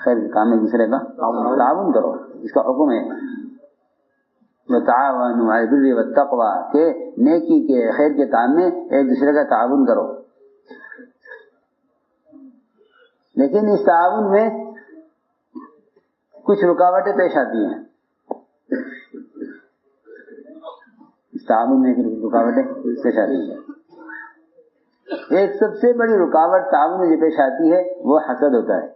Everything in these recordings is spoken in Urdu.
خیر کے کام میں ایک دوسرے کا تعاون کرو، اس کا حکم ہے وتعاونوا علی البر والتقوی کہ نیکی کے خیر کے کام میں ایک دوسرے کا تعاون کرو. لیکن اس تعاون میں کچھ رکاوٹیں پیش آتی ہیں، اس تعاون میں رکاوٹیں پیش آتی ہیں. ایک سب سے بڑی رکاوٹ تعاون میں جو پیش آتی ہے وہ حسد ہوتا ہے.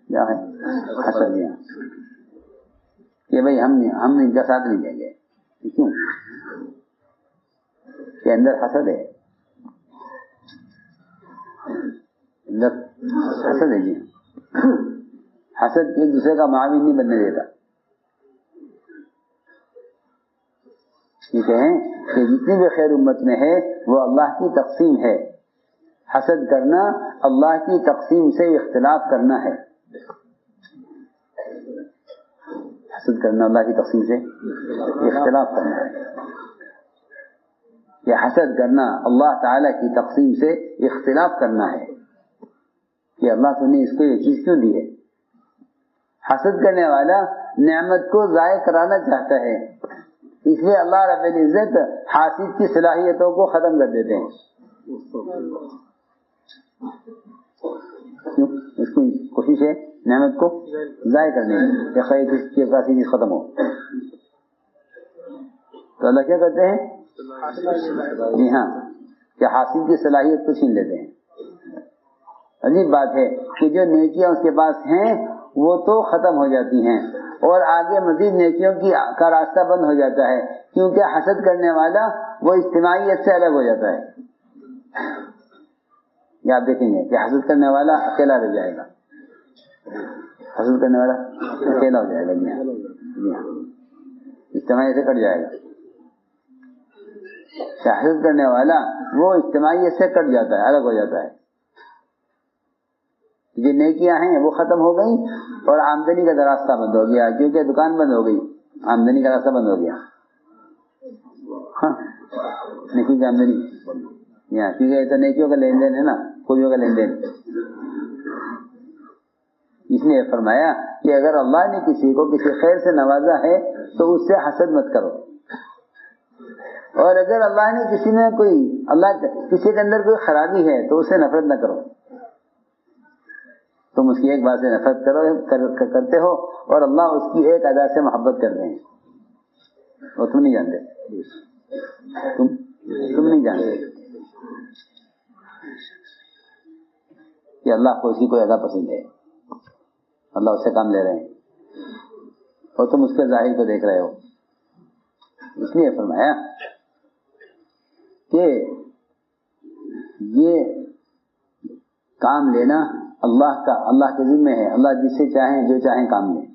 کیا ہے حسد؟ کہ بھئی ہم ان کا ساتھ نہیں دیں گے. کیوں؟ کہ اندر حسد ہے، اندر حسد ہے. جی حسد ایک دوسرے کا معاون نہیں بننے دیتا. یہ کہیں کہ جتنی بھی خیر امت میں ہے وہ اللہ کی تقسیم ہے. حسد کرنا اللہ کی تقسیم سے اختلاف کرنا ہے. حسد کرنا اللہ کی تقسیم سے اختلاف کرنا ہے. یہ حسد کرنا اللہ تعالی کی تقسیم سے اختلاف کرنا ہے کہ اللہ تو نے اس کو یہ چیز کیوں دی ہے. حسد کرنے والا نعمت کو ضائع کرانا چاہتا ہے، اس لیے اللہ رب العزت حاسد کی صلاحیتوں کو ختم کر دیتے ہیں. کیوں؟ اس کی کوشش ہے نعمت کو ضائع کرنے کی، خیر کی چیز ختم ہو. تو اللہ کیا کرتے ہیں؟ جی ہاں، کہ حاصل کی صلاحیت کو چھین لیتے ہیں. عجیب بات ہے کہ جو نیکیاں اس کے پاس ہیں وہ تو ختم ہو جاتی ہیں اور آگے مزید نیکیوں کا راستہ بند ہو جاتا ہے، کیونکہ حسد کرنے والا وہ اجتماعیت سے الگ ہو جاتا ہے. یہ آپ دیکھیں گے کہ حسد کرنے والا اکیلا رہ جائے گا، حسد کرنے والا اکیلا ہو جائے گا. جی ہاں، اجتماعیت سے کٹ جائے گا. حسد کرنے والا وہ اجتماعیت سے کٹ جاتا ہے، الگ ہو جاتا ہے. جو نیکیاں ہیں وہ ختم ہو گئی اور آمدنی کا راستہ بند ہو گیا، کیونکہ دکان بند ہو گئی، آمدنی کا راستہ بند ہو گیا. ہاں، نیکی کی آمدنی، کیونکہ یہ تو نیکیوں کا لین دین ہے نا، خوبیوں کا لین دین. اس نے فرمایا کہ اگر اللہ نے کسی کو کسی خیر سے نوازا ہے تو اس سے حسد مت کرو، اور اگر اللہ نے کسی کے اندر کوئی خرابی ہے تو اسے نفرت نہ کرو. تم اس کی ایک بات سے نفرت کرتے ہو اور اللہ اس کی ایک ادا سے محبت کرتے ہیں، اور تم نہیں جانتے، تم نہیں جانتے کہ اللہ کو اس کی کوئی ادا پسند ہے. اللہ اس سے کام لے رہے ہیں اور تم اس کے ظاہر کو دیکھ رہے ہو. اس لیے فرمایا کہ یہ کام لینا اللہ کے ذمہ ہے. اللہ جس سے چاہیں جو چاہیں کام لیں،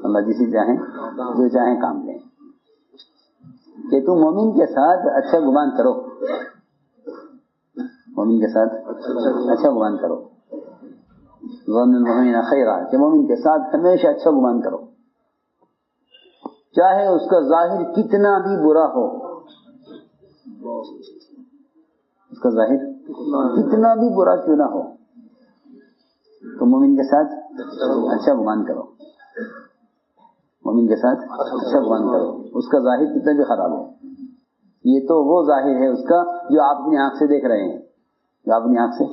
اللہ جس سے چاہیں جو چاہیں کام لیں. کہ تم مومن کے ساتھ اچھا گمان کرو، مومن کے ساتھ اچھا گمان کرو. ظن المؤمن خیرا، کہ مومن کے ساتھ ہمیشہ اچھا گمان کرو، چاہے اس کا ظاہر کتنا بھی برا ہو. اس کا ظاہر کتنا بھی برا کیوں نہ ہو، تو مومن کے ساتھ اچھا گمان کرو. مومن کے ساتھ اچھا گمان کرو، اس کا ظاہر کتنا بھی خراب ہو. یہ تو وہ ظاہر ہے اس کا جو آپ اپنی آنکھ سے دیکھ رہے ہیں، جو آپ اپنی آنکھ سے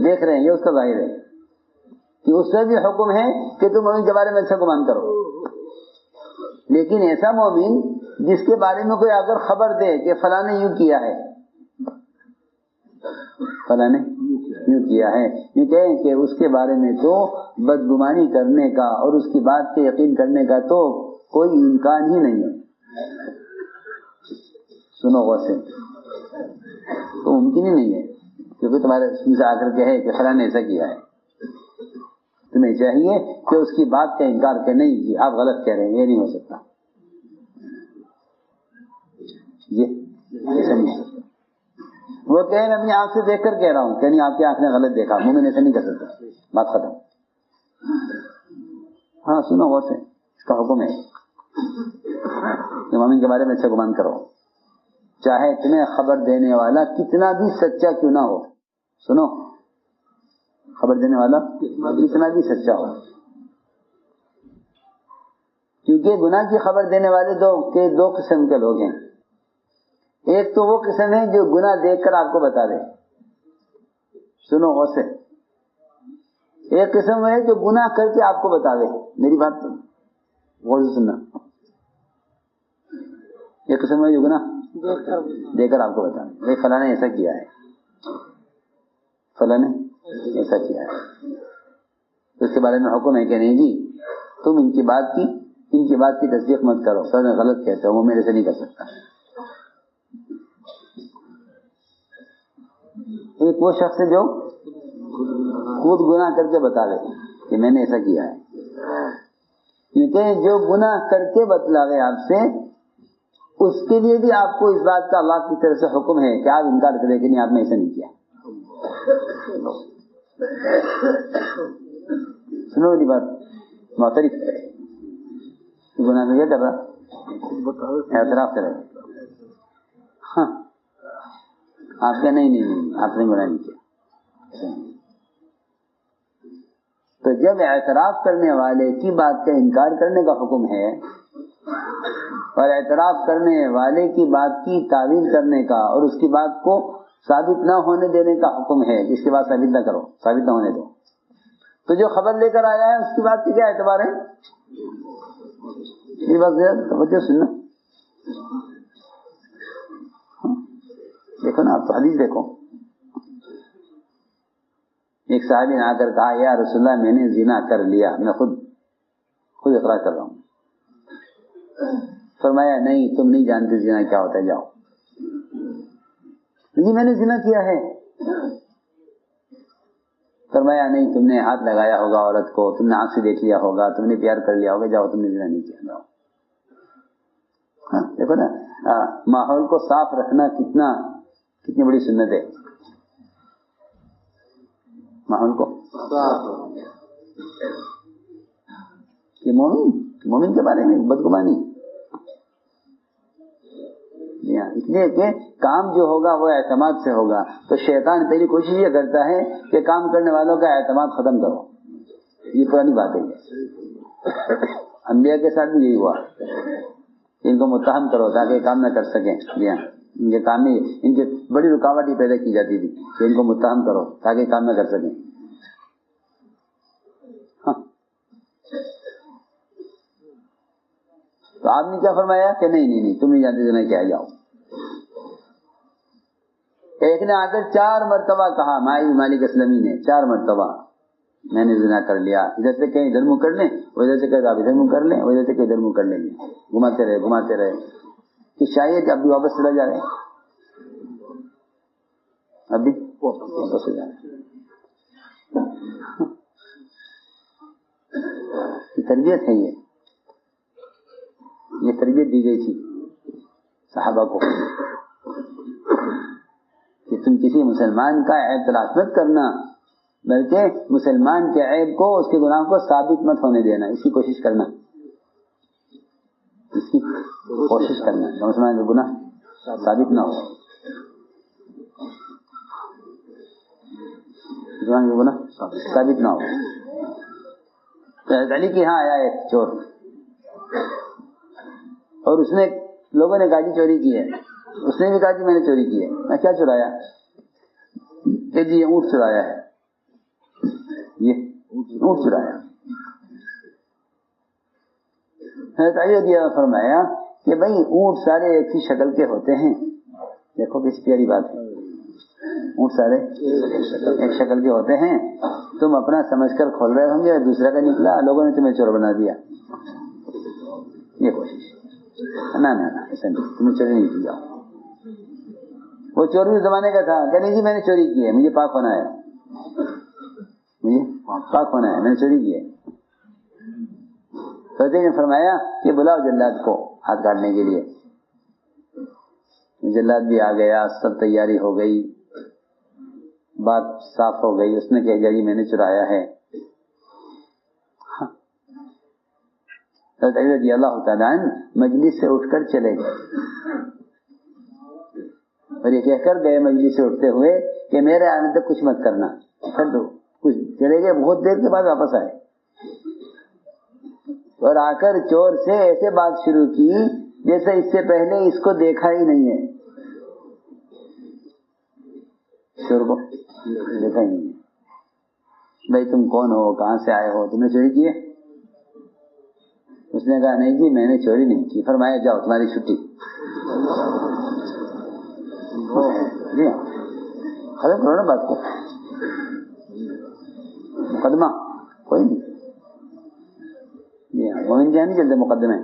دیکھ رہے ہیں، یہ اس کا ظاہر ہے. کہ اس سے بھی حکم ہے کہ تم مومن کے بارے میں اچھا گمان کرو. لیکن ایسا مومن جس کے بارے میں کوئی اگر خبر دے کہ فلاں نے یوں کیا ہے، فلاں نے یوں کیا ہے، یوں کہیں کہ اس کے بارے میں تو بدگمانی کرنے کا اور اس کی بات پہ یقین کرنے کا تو کوئی امکان ہی نہیں ہے. سنو غور سے، تو ممکن ہی نہیں ہے، کیونکہ تمہارے سے آ کر کے ہے کہ فلاں نے ایسا کیا ہے. تمہیں چاہیے کہ اس کی بات کا انکار کہ نہیں جی آپ غلط کہہ رہے ہیں، یہ نہیں ہو سکتا، یہ ایسا نہیں ہو سکتا. وہ کہے میں اپنی آنکھ سے دیکھ کر کہہ رہا ہوں کہ نہیں آپ کی آنکھ نے غلط دیکھا، مومن ایسا نہیں کر سکتا. بات ختم. ہاں سنو غور سے، اس کا حکم ہے کہ مومن کے بارے میں اچھا گمان کرو، چاہے تمہیں خبر دینے والا کتنا بھی سچا کیوں نہ ہو. سنو، خبر دینے والا کتنا بھی سچا ہو. کیونکہ گناہ کی خبر دینے والے دو قسم کے لوگ ہیں. ایک تو وہ قسم ہے جو گناہ دیکھ کر آپ کو بتا دے, سنو غور سے. ایک قسم ہے جو گناہ کر کے آپ کو بتا دے. میری بات غور سے سننا. ایک قسم ہے جو گناہ دیکھ کر آپ کو بتا دے, فلاں نے ایسا کیا ہے, فلاں نے ایسا کیا ہے. اس کے بارے میں حکم ہے کہ نہیں جی تم ان کی بات کی تصدیق مت کرو, سر نے غلط کہتے ہو, وہ میرے سے نہیں کر سکتا. ایک وہ شخص ہے جو خود گناہ کر کے بتا دے کہ میں نے ایسا کیا ہے. کیونکہ جو گناہ کر کے بتلا گئے آپ سے, اس کے لیے بھی آپ کو اس بات کا اللہ کی طرف سے حکم ہے کہ آپ انکار کریں کہ نہیں آپ نے ایسا نہیں کیا. سنو میری بات, معترف گناہ میں کیا کر رہا, اعتراف کرے. ہاں آپ کا نہیں آپ نے گناہ نہیں کیا. تو جب اعتراف کرنے والے کی بات کا انکار کرنے کا حکم ہے اور اعتراف کرنے والے کی بات کی تعویل کرنے کا اور اس کی بات کو ثابت نہ ہونے دینے کا حکم ہے, اس کے بعد ثابت نہ کرو, ثابت نہ ہونے دو, تو جو خبر لے کر آیا ہے اس کی بات کی کیا اعتبار ہے؟ یہ بات توجہ سننا. دیکھو نا, آپ تو حدیث دیکھو. ایک صحابی نے آ کر کہا یا رسول اللہ میں نے زنا کر لیا, میں خود اقرار کر رہا ہوں. فرمایا نہیں تم نہیں جانتے زنا کیا ہوتا ہے, جاؤ. جی میں نے زنا کیا ہے. فرمایا نہیں تم نے ہاتھ لگایا ہوگا عورت کو, تم نے آنکھ سے دیکھ لیا ہوگا, تم نے پیار کر لیا ہوگا, جاؤ تم نے زنا نہیں کیا, جاؤ. دیکھو نا ماحول کو صاف رکھنا کتنی بڑی سنت ہے. ماحول کو کہ مومن کے بارے میں بدگمانی, اس لیے کہ کام جو ہوگا وہ اعتماد سے ہوگا. تو شیطان پہلی کوشش یہ کرتا ہے کہ کام کرنے والوں کا اعتماد ختم کرو. یہ پرانی بات ہے, انبیاء کے ساتھ بھی یہی ہوا, ان کو متہم کرو تاکہ کام نہ کر سکیں. ان کے کام میں ان کی بڑی رکاوٹ ہی پیدا کی جاتی تھی کہ ان کو متہم کرو تاکہ کام نہ کر سکیں. تو آپ نے کیا فرمایا کہ نہیں تم نہیں جانتے زنا کیا, جاؤ. ایک نے آ کر 4 مرتبہ کہا, مالک اسلمی نے 4 مرتبہ میں نے زنا کر لیا. ادھر سے کہیں ادھر منہ کر لیں, ادھر سے کہیں آپ ادھر منہ کر لیں, ادھر سے کہیں ادھر منہ کر لیں گے, گھماتے رہے کہ شاید اب بھی واپس چلا جا رہے ہیں, اب بھی واپس چلا جا رہے ہیں. تربیت ہے یہ تربیت دی گئی تھی صحابہ کو کہ تم کسی مسلمان کا اعتراف مت کرنا, بلکہ مسلمان کے عیب کو, اس کے گناہ کو ثابت مت ہونے دینا. اس کی کوشش کرنا کہ مسلمان کا گناہ ثابت نہ ہو. مسلمان کا گناہ ثابت نہ ہو. علی کے ہاں آیا ایک چور, اور اس نے لوگوں نے کہا جی چوری کی ہے. اس نے بھی کہا جی میں نے چوری کی ہے. میں کیا چرایا؟ کہ جی یہ اونٹ چرایا ہے, یہ اونٹ چرایا. فرمایا کہ بھائی اونٹ سارے ایک ہی شکل کے ہوتے ہیں. دیکھو کسی پیاری بات ہے, اونٹ سارے ایک شکل کے ہوتے ہیں. تم اپنا سمجھ کر کھول رہے ہوں گے, دوسرا کا نکلا, لوگوں نے تمہیں چور بنا دیا. یہ کوشش نہ ایسا نہیں, تمہیں چوری نہیں کی. جاؤ. وہ چور بھی زمانے کا تھا کہ نہیں جی میں نے چوری کی ہے, مجھے پاک ہونا ہے, میں نے چوری کی ہے. فضیل نے فرمایا کہ بلاؤ جلاد کو ہاتھ کاٹنے کے لیے. جلاد بھی آ گیا, سب تیاری ہو گئی, بات صاف ہو گئی. اس نے کہا جی میں نے چرایا ہے. حضرت علی رضی اللہ تعالیٰ عنہ مجلس سے اٹھ کر چلے گئے, اور یہ کہہ کر گئے مجلس سے اٹھتے ہوئے کہ میرے آنے تک کچھ مت کرنا, کر دو کچھ چلے گئے، بہت دیر کے بعد واپس آئے اور آ کر چور سے ایسے بات شروع کی جیسے اس سے پہلے اس کو دیکھا ہی نہیں ہے، چور کو دیکھا ہی نہیں ہے. بھائی تم کون ہو، کہاں سے آئے ہو، تم نے چوری کی ہے؟ اس نے کہا نہیں جی میں نے چوری نہیں کی. فرمایا جاؤ تمہاری چھٹی. جی ہاں ختم کرو نا بات کو، مقدمہ کوئی نہیں. جی ہاں مومن کیا نہیں چلتے مقدمے،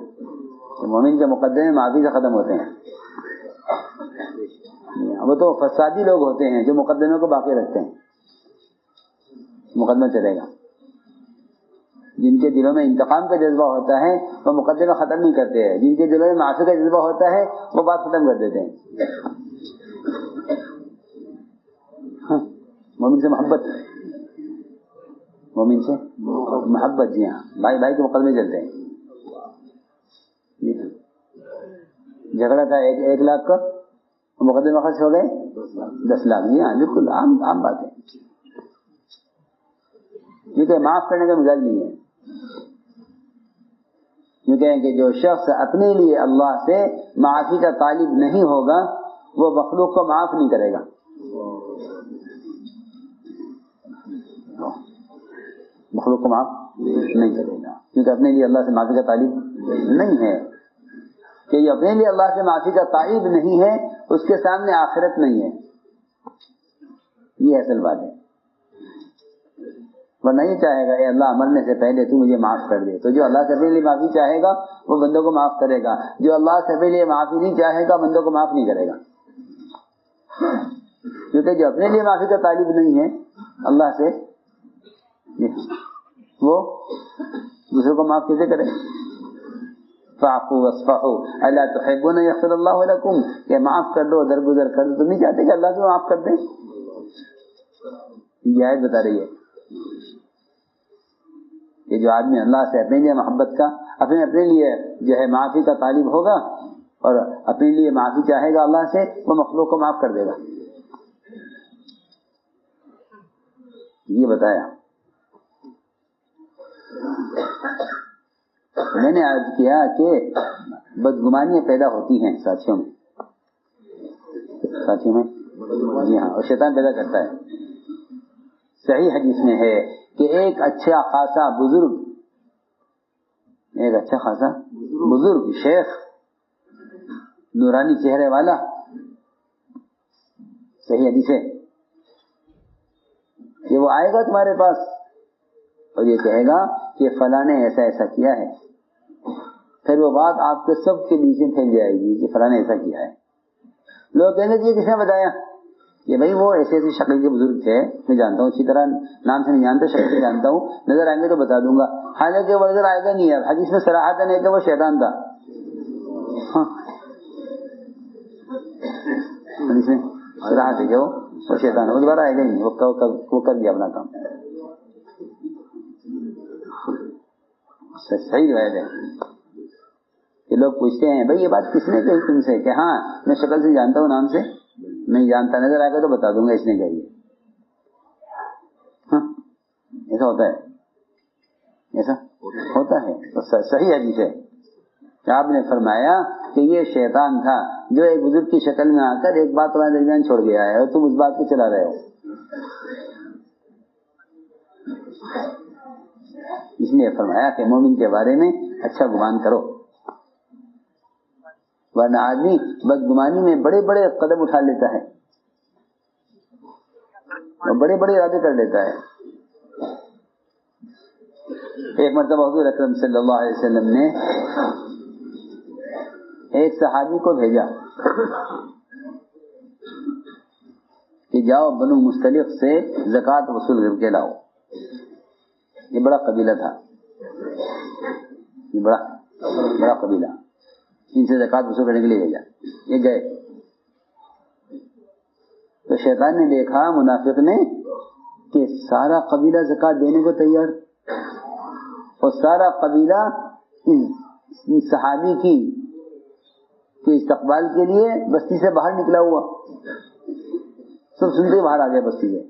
مومن کے مقدمے معافی سے ختم ہوتے ہیں. وہ تو فسادی لوگ ہوتے ہیں جو مقدمے کو باقی رکھتے ہیں. مقدمہ چلے گا. جن کے دلوں میں انتقام کا جذبہ ہوتا ہے وہ مقدمہ ختم نہیں کرتے ہیں، جن کے دلوں میں معافی کا جذبہ ہوتا ہے وہ بات ختم کر دیتے ہیں. ہاں مومن سے محبت، مومن سے محبت. جی ہاں بھائی بھائی کے مقدمے چلتے ہیں. جی ہاں جھگڑا تھا 1 لاکھ کا، مقدمے خرچ ہو گئے 10 لاکھ. جی ہاں بالکل عام بات ہے، کیونکہ معاف کرنے کا مزاج نہیں ہے. کیونکہ کہ جو شخص اپنے لیے اللہ سے معافی کا طالب نہیں ہوگا وہ مخلوق کو معاف نہیں کرے گا. مخلوق کو معاف نہیں کرے گا کیونکہ اپنے لیے اللہ سے معافی کا طالب نہیں ہے. کہ جو اپنے لیے اللہ سے معافی کا طالب نہیں ہے اس کے سامنے آخرت نہیں ہے. یہ اصل بات ہے. وہ نہیں چاہے گا اے اللہ مرنے سے پہلے تو مجھے معاف کر دے. تو جو اللہ سے اپنے لیے معافی چاہے گا وہ بندوں کو معاف کرے گا، جو اللہ سے اپنے لیے معافی نہیں چاہے گا بندوں کو معاف نہیں کرے گا. کیونکہ جو اپنے لیے معافی کا طالب نہیں ہے اللہ سے، وہ دوسروں کو معاف کیسے کرے؟ فاعفوا واصفحوا الا تحبون یغفر اللہ لکم، کہ معاف کر دو، درگزر کر دو. تم نہیں چاہتے کہ اللہ سے معاف کر دے؟ یہ آیت بتا رہی ہے کہ جو آدمی اللہ سے اپنے لیے محبت کا، اپنے لیے جو ہے معافی کا طالب ہوگا اور اپنے لیے معافی چاہے گا اللہ سے، وہ مخلوق کو معاف کر دے گا. یہ بتایا. میں نے عرض کیا کہ بدگمانیاں پیدا ہوتی ہیں ساتھیوں میں. جی ہاں اور شیطان پیدا کرتا ہے. صحیح حدیث میں ہے کہ ایک اچھا خاصا بزرگ شیخ نورانی چہرے والا، صحیح حدیث ہے کہ وہ آئے گا تمہارے پاس اور یہ کہے گا کہ فلاں نے ایسا ایسا کیا ہے. پھر وہ بات آپ کے سب کے بیچ میں پھیل جائے گی کہ فلاں نے ایسا کیا ہے. لوگ کہیں گے کہ کس نے بتایا؟ کہ بھائی وہ ایسے ایسی شکل کے بزرگ تھے، میں جانتا ہوں، اچھی طرح نام سے نہیں جانتا، شکل سے جانتا ہوں، نظر آئیں گے تو بتا دوں گا. حالانکہ وہ نظر آئے گا نہیں ہے. حدیث میں صراحتاً ہے کہ وہ شیطان تھا. حدیث میں صراحت ہے کہ وہ شیطان، وہ دوبارہ آئے گا ہی نہیں، وہ کر گیا اپنا کام. صحیح روایت ہے کہ لوگ پوچھتے ہیں بھائی یہ بات کس نے کہی تم سے؟ کہ ہاں میں شکل سے جانتا ہوں، نام سے نہیں جانتا، نظر آئے گا تو بتا دوں گا اس نے کہی. ایسا ہوتا ہے، ایسا ہوتا ہے. تو صحیح حدیث ہے کہ آپ نے فرمایا کہ یہ شیطان تھا جو ایک بزرگ کی شکل میں آ کر ایک بات تمہارے درمیان چھوڑ گیا ہے اور تم اس بات کو چلا رہے ہو. اس لیے فرمایا کہ مومن کے بارے میں اچھا گمان کرو، ورنہ آدمی بدگمانی میں بڑے بڑے قدم اٹھا لیتا ہے اور بڑے بڑے ارادے کر لیتا ہے. ایک مرتبہ حضور اکرم صلی اللہ علیہ وسلم نے ایک صحابی کو بھیجا کہ جاؤ بنو مستلق سے زکوٰۃ وصول کر کے لاؤ. یہ بڑا قبیلہ تھا، یہ بڑا قبیلہ، ان سے زکوٰۃ وصول کرنے کے لیے بھیجا. یہ گئے تو شیطان نے دیکھا منافق نے کہ سارا قبیلہ زکوٰۃ دینے کو تیار اور سارا قبیلہ اس صحابی کی استقبال کے لیے بستی سے باہر نکلا ہوا. سب سنتے باہر آ گئے بستی سے.